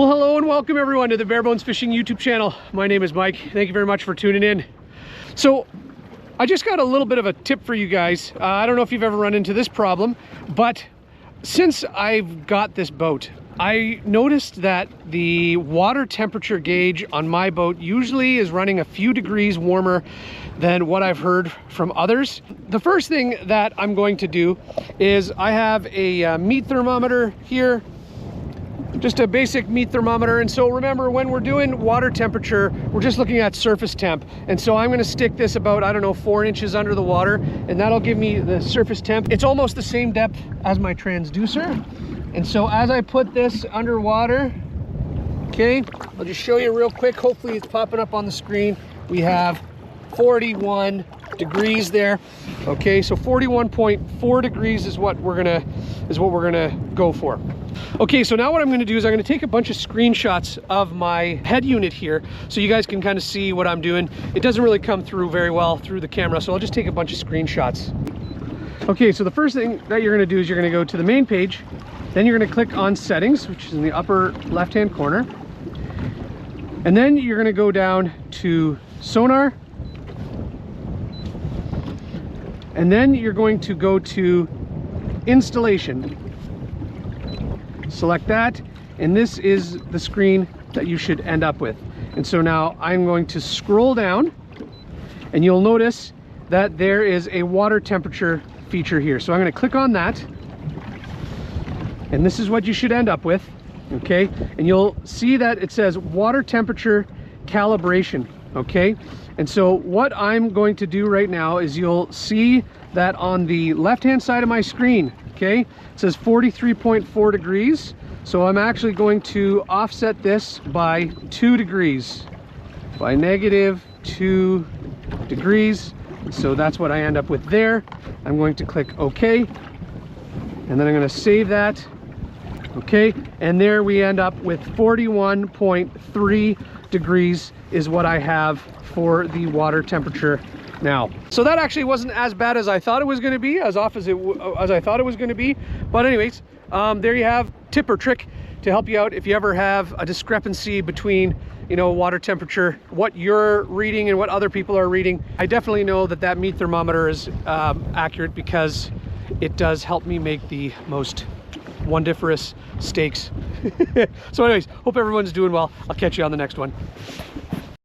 Well, hello and welcome everyone to the Bare Bones Fishing YouTube channel. My name is Mike. Thank you very much for tuning in. So I just got a little bit of a tip for you guys. I don't know if you've ever run into this problem, but since I've got this boat, I noticed that the water temperature gauge on my boat usually is running a few degrees warmer than what I've heard from others. The first thing that I'm going to do is I have a meat thermometer here, just a basic meat thermometer. And so remember, when we're doing water temperature, we're just looking at surface temp. And so I'm going to stick this about, I don't know, 4 inches under the water, and that'll give me the surface temp. It's almost the same depth as my transducer. And so as I put this underwater, okay, I'll just show you real quick. Hopefully it's popping up on the screen. We have 41 degrees there. Okay, so 41.4 degrees is what we're gonna go for. Okay, so now what I'm going to do is I'm going to take a bunch of screenshots of my head unit here so you guys can kind of see what I'm doing. It doesn't really come through very well through the camera, so I'll just take a bunch of screenshots. Okay, so the first thing that you're going to do is you're going to go to the main page, then you're going to click on settings, which is in the upper left hand corner, and then you're going to go down to sonar, and then you're going to go to installation. Select that, and this is the screen that you should end up with. And so now I'm going to scroll down, and you'll notice that there is a water temperature feature here. So I'm going to click on that, and this is what you should end up with. Okay, and you'll see that it says water temperature calibration. Okay, and so what I'm going to do right now is you'll see that on the left hand side of my screen, okay, it says 43.4 degrees. So I'm actually going to offset this by 2 degrees, by -2 degrees. So that's what I end up with there. I'm going to click OK, and then I'm going to save that. Okay, and there we end up with 41.3 degrees is what I have for the water temperature now. So that actually wasn't as bad as I thought it was going to be, as off as I thought it was going to be. But anyways, there you have tip or trick to help you out if you ever have a discrepancy between, you know, water temperature, what you're reading and what other people are reading. I definitely know that that meat thermometer is accurate, because it does help me make the most wondiferous steaks. So anyways, hope everyone's doing well. I'll catch you on the next one.